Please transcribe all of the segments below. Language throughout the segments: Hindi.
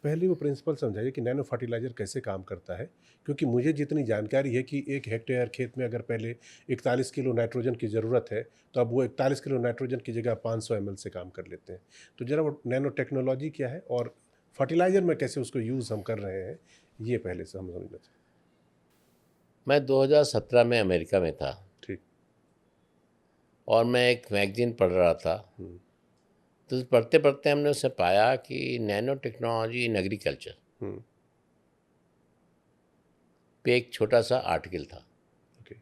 पहले वो प्रिंसिपल समझाइए कि नैनो फर्टिलाइज़र कैसे काम करता है? क्योंकि मुझे जितनी जानकारी है कि 1 हेक्टेयर खेत में अगर पहले 41 किलो नाइट्रोजन की ज़रूरत है, तो अब वो 41 किलो नाइट्रोजन की जगह 500 एमएल से काम कर लेते हैं। तो ज़रा वो नैनो टेक्नोलॉजी क्या है और फर्टिलाइज़र में कैसे उसको यूज़ हम कर रहे हैं, ये पहले से हम समझना चाहें। मैं 2017 में अमेरिका में था ठीक। और मैं एक मैगज़ीन पढ़ रहा था। हुँ, तो पढ़ते-पढ़ते हमने उससे पाया कि नैनो टेक्नोलॉजी इन एग्रीकल्चर हुँ, पे एक छोटा-सा आर्टिकल था। ओके।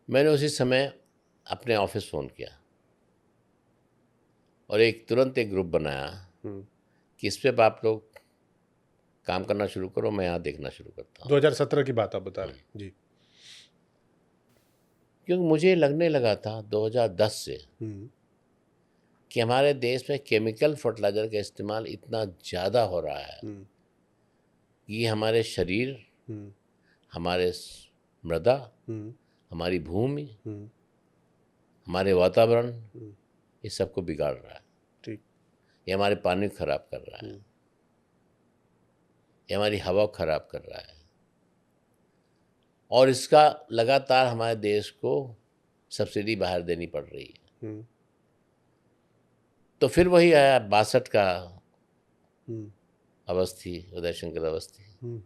मैंने उसी समय अपने ऑफ़िस फ़ोन किया और तुरंत एक ग्रुप बनाया हुँ, कि इस पे आप लोग काम करना शुरू करो, मैं यहाँ देखना शुरू करता हूँ। 2017 की बात आप बता हुँ, रहे हैं। जी। क्योंकि मुझे लगने लगा था 2010 से हुँ, कि हमारे देश में केमिकल फर्टिलाइज़र का इस्तेमाल इतना ज़्यादा हो रहा है, हुँ, ये हमारे शरीर, हुँ, हमारे मृदा, हुँ, हमारी भूमि, हुँ, हमारे वातावरण, हुँ, ये सबको बिगाड़ रहा है। ठीक। ये हमारे पानी को खराब कर रहा है, हुँ, ये हमारी हवा को खराब कर रहा है और इसका लगातार हमारे देश को सब्सिडी बाहर देनी पड़ रही है। हुँ, तो फिर वही आया 62 का हुँ, अवस्थी, उदय शंकर अवस्थी, हुँ।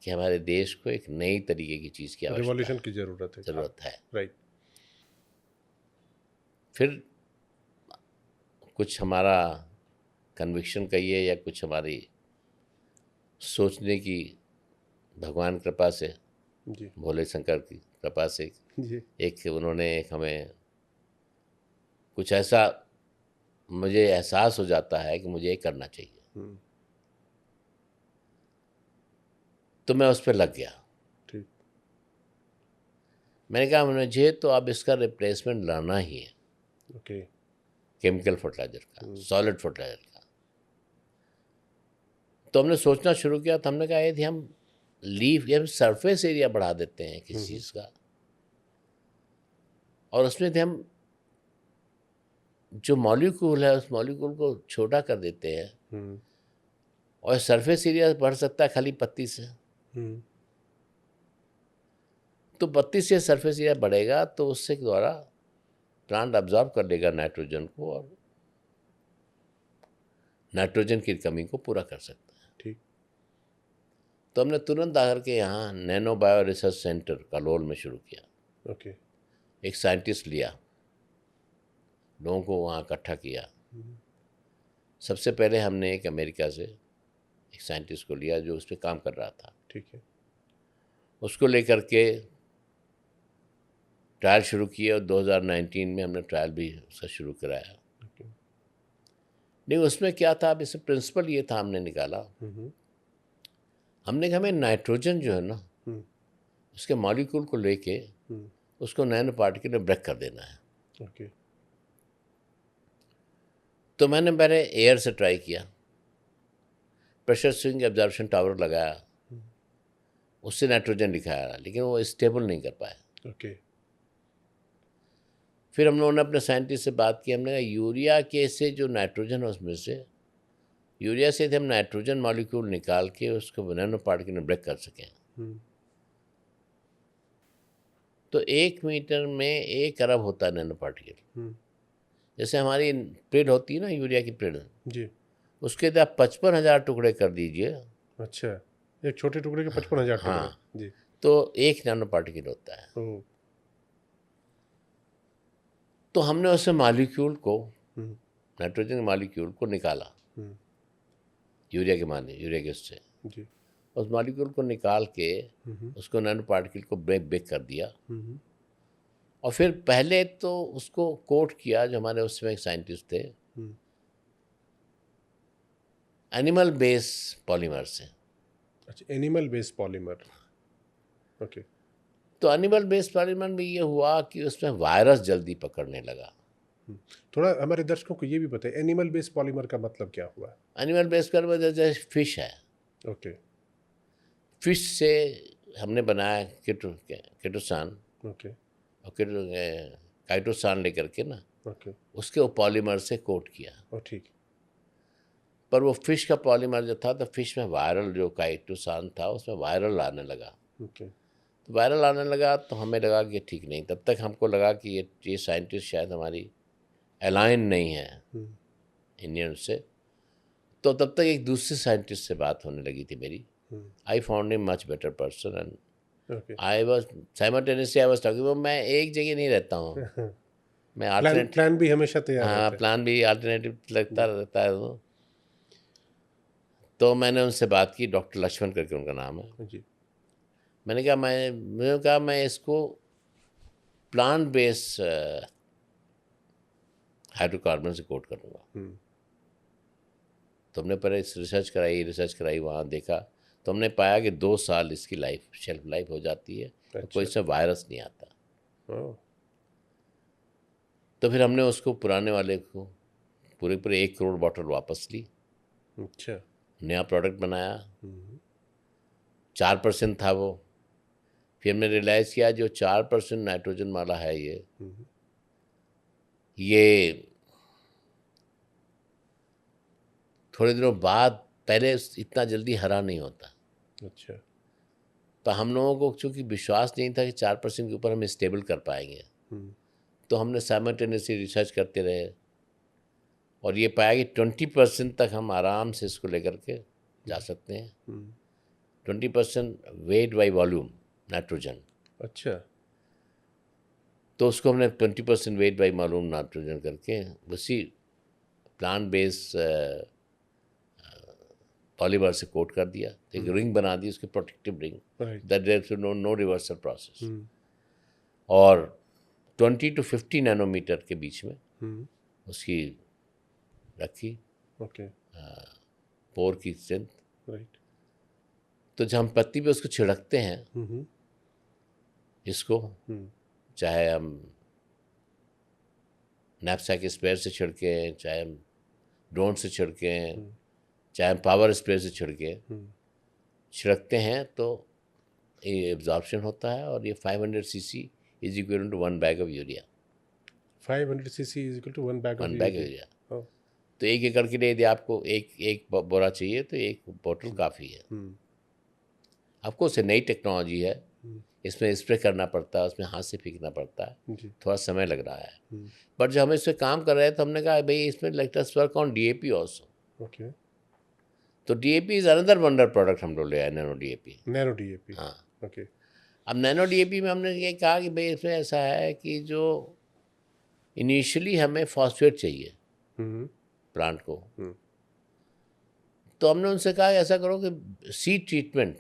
कि हमारे देश को एक नई तरीके की चीज़ की आवश्यकता रिवॉल्यूशन है, की ज़रूरत है। हाँ, ज़रूरत है। राइट। फिर कुछ हमारा कन्विक्शन कहिए या कुछ हमारी सोचने की भगवान कृपा से, जी, भोले शंकर की कृपा से जी। एक उन्होंने एक हमें कुछ ऐसा, मुझे एहसास हो जाता है कि मुझे ये करना चाहिए। हुँ, तो मैं उस पे लग गया। ठीक। मैंने कहा मुझे तो अब इसका रिप्लेसमेंट लाना ही है, ओके। केमिकल फर्टिलाइज़र का, हुँ, सॉलिड फर्टिलाइज़र का। तो हमने सोचना शुरू किया, तो हमने कहा यदि हम ये हम सरफेस एरिया बढ़ा देते हैं हुँ, किसी हुँ, चीज़ का और उसमें यदि हम जो मॉलिक्यूल है उस मॉलिक्यूल को छोटा कर देते हैं हुँ, और सरफेस एरिया बढ़ सकता है खाली पत्ती से। हुँ, तो पत्ती से सरफेस एरिया बढ़ेगा तो उससे द्वारा प्लांट अब्जॉर्ब कर लेगा नाइट्रोजन को और नाइट्रोजन की कमी को पूरा कर सकता है। ठीक। तो हमने तुरंत आकर के यहाँ nano bio research centre Kalol में शुरू किया। ओके। एक साइंटिस्ट लिया, लोगों को वहाँ इकट्ठा किया। हुँ, सबसे पहले हमने एक अमेरिका से एक साइंटिस्ट को लिया जो उस पे काम कर रहा था। ठीक है। उसको लेकर के ट्रायल शुरू किए और 2019 में हमने ट्रायल भी उसका शुरू कराया। ओके। नहीं, उसमें क्या था, अब इसमें प्रिंसिपल ये था हमने निकाला, हुँ, हुँ, हमने कहा हमें नाइट्रोजन जो है ना, हुँ, उसके मॉलिक्यूल को लेके हुँ, उसको नैनो पार्टिकल में ब्रेक कर देना है। ओके। तो मैंने पहले एयर से ट्राई किया, प्रेशर स्विंग एब्जॉर्प्शन टावर लगाया, हुँ, उससे नाइट्रोजन दिखाया लेकिन वो स्टेबल नहीं कर पाया। ओके। फिर हम लोगों ने अपने साइंटिस्ट से बात की, हमने कहा यूरिया के से जो नाइट्रोजन है उसमें से, यूरिया से यदि हम नाइट्रोजन मॉलिक्यूल निकाल के उसको नैनो पार्टिकल में ब्रेक कर सकें हुँ, तो 1 मीटर में 1 अरब होता है नैनो पार्टिकल। हुँ, जैसे हमारी प्रिड होती है ना, यूरिया की प्रिड, जी। उसके यदि आप 55,000 टुकड़े कर दीजिए, अच्छा, एक छोटे टुकड़े के 55,000 टुकड़े। हाँ, जी। तो 1 नैनो पार्टिकल होता है। ओह! तो हमने उससे मॉलिक्यूल को, हुँ, नाइट्रोजन मॉलिक्यूल को निकाला, हुँ, यूरिया के उससे, जी। उस मॉलिक्यूल को निकाल के हुँ, हुँ, उसको नैनो पार्टिकल को ब्रेक ब्रेक कर दिया हुँ, हुँ, और फिर पहले तो उसको कोट किया, जो हमारे उस समय एक साइंटिस्ट थे, हुँ। एनिमल बेस पॉलीमर से। अच्छा, एनिमल बेस्ड पॉलीमर। ओके। तो एनिमल बेस पॉलीमर में ये हुआ कि उसमें वायरस जल्दी पकड़ने लगा। हुँ, थोड़ा हमारे दर्शकों को ये भी बताइए एनिमल बेस्ड पॉलीमर का मतलब क्या हुआ? एनिमल बेस पर जैसे फिश है, ओके, फिश से हमने बनाया किटोसान ओके, और काइटोसान लेकर के ना ओके। उसके वो पॉलीमर से कोट किया। ओह! ठीक। पर वो फिश का पॉलीमर जो था, तो फिश में वायरल जो काइटोसान था उसमें वायरल आने लगा। ओके। तो वायरल आने लगा तो हमें लगा कि ठीक नहीं, तब तक हमको लगा कि ये साइंटिस्ट शायद हमारी अलाइन नहीं है इंडियन से। तो तब तक एक दूसरे साइंटिस्ट से बात होने लगी थी मेरी। I found him much better person and okay. I was simultaneously I was talking. मैं एक जगह नहीं रहता हूँ, मैं प्लान अल्टरनेट, प्लान भी हमेशा तैयार हाँ रहता है। प्लान भी अल्टरनेटिव लगता रहता है। तो मैंने उनसे बात की, डॉक्टर लक्ष्मण करके उनका नाम है। जी। मैंने कहा मैं इसको प्लांट बेस हाइड्रोकार्बन से कोट करूँगा। तो हमने पहले रिसर्च कराई, वहाँ देखा तो हमने पाया कि 2 साल इसकी लाइफ, शेल्फ लाइफ हो जाती है, तो अच्छा। कोई इसमें वायरस नहीं आता। ओह। तो फिर हमने उसको पुराने वाले को पूरे 1 करोड़ बॉटल वापस ली, अच्छा। नया प्रोडक्ट बनाया। 4% था वो। फिर हमने रियलाइज़ किया जो 4% नाइट्रोजन वाला है ये थोड़े दिनों बाद, पहले इतना जल्दी हरा नहीं होता। अच्छा। पर हम लोगों को चूँकि विश्वास नहीं था कि 4% के ऊपर हम स्टेबल कर पाएंगे, तो हमने साइमल्टेनियसली रिसर्च करते रहे और ये पाया कि 20% तक हम आराम से इसको लेकर के जा सकते हैं। 20% वेट बाई वॉल्यूम नाइट्रोजन। अच्छा। तो उसको हमने 20% वेट बाई वॉल्यूम नाइट्रोजन करके उसी प्लांट बेस पॉलीमर से कोट कर दिया, एक रिंग बना दी, उसकी protective ring, that there no reversal process. और 20 to 50 नैनोमीटर के बीच में उसकी रखी ओके। पोर की स्ट्रेंथ। राइट। तो जब हम पत्ती पे उसको छिड़कते हैं इसको, चाहे हम नैपसैक स्प्रेयर से छिड़कें, चाहे हम ड्रोन से छिड़कें, चाहे हम पावर स्प्रे से छिड़कते हैं, तो ये एब्जॉर्प्शन होता है और ये 500 cc is equal to 1 bag of urea. 500 cc is equal to 1 bag of 1 bag urea. Urea. तो 1 एकड़ के लिए यदि आपको एक बोरा चाहिए तो 1 बोतल काफ़ी है। आपको उससे नई टेक्नोलॉजी है, इसमें स्प्रे करना पड़ता है, उसमें हाथ से फेंकना पड़ता है, थोड़ा समय लग रहा है। बट जब हम इस पर काम कर रहे हैं तो हमने कहा भाई इसमें let us work on DAP also. Okay. तो DAP is another wonder product हम लोग ले आए, नैनो DAP। Nano DAP। हाँ। ओके। अब नैनो DAP में हमने ये कहा कि भाई इसमें ऐसा है कि जो इनिशियली हमें फॉस्फेट चाहिए प्लांट को, तो हमने उनसे कहा ऐसा करो कि सीड ट्रीटमेंट,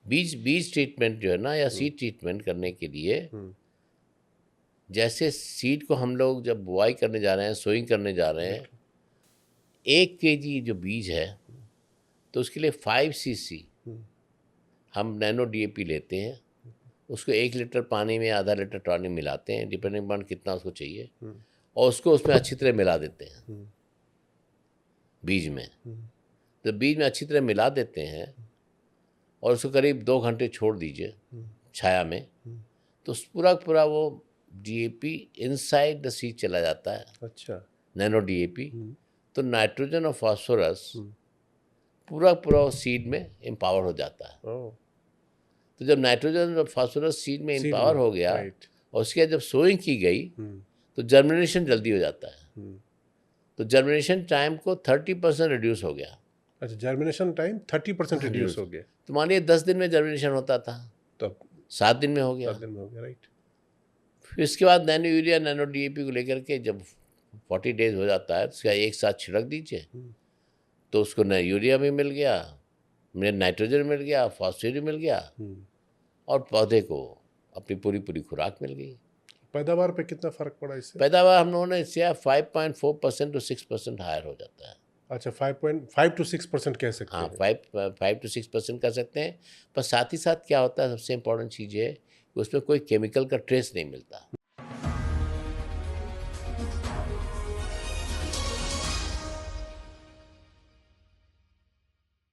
बीज ट्रीटमेंट जो है ना, या सीड ट्रीटमेंट करने के लिए, जैसे सीड को हम लोग जब बुआई करने जा रहे हैं, सोइंग करने जा रहे हैं, 1 kg जो बीज है तो उसके लिए 5 cc हम नैनो DAP लेते हैं, उसको 1 लीटर पानी में आधा लीटर टॉनिक मिलाते हैं, डिपेंडिंग अपॉन कितना उसको चाहिए, और उसको उसमें अच्छी तरह मिला देते हैं बीज में। तो बीज में अच्छी तरह मिला देते हैं और उसको करीब 2 घंटे छोड़ दीजिए छाया में, तो पूरा वो DAP इनसाइड द सीड चला जाता है। अच्छा। Nano DAP। तो नाइट्रोजन और फास्फोरस पूरा सीड में एम्पावर हो जाता है। तो जब नाइट्रोजन और फास्फोरस सीड में एम्पावर हो गया और उसके बाद जब सोइंग की गई तो जर्मिनेशन जल्दी हो जाता है। तो जर्मिनेशन टाइम को 30% रिड्यूस हो गया। अच्छा, जर्मिनेशन टाइम 30% रिड्यूस हो गया। तो मानिए 10 दिन में जर्मिनेशन होता था, तो 7 दिन में हो गया। 7 दिन में हो गया। राइट। फिर इसके बाद नैनो यूरिया, नैनो DAP को लेकर के जब 40 डेज हो जाता है तो उसका एक साथ छिड़क दीजिए, तो उसको न यूरिया भी मिल गया, नाइट्रोजन मिल गया, फॉस्फेट भी मिल गया, और पौधे को अपनी पूरी खुराक मिल गई। पैदावार पे कितना फर्क पड़ा इससे? पैदावार हम लोगों ने इससे 5.4% to 6% हायर हो जाता है। अच्छा, 5.5 to 6% कह सकते हाँ, हैं। 5 to 6% कर सकते हैं। पर साथ ही साथ क्या होता है, सबसे इम्पोर्टेंट चीज़ है कि उसमें कोई केमिकल का ट्रेस नहीं मिलता।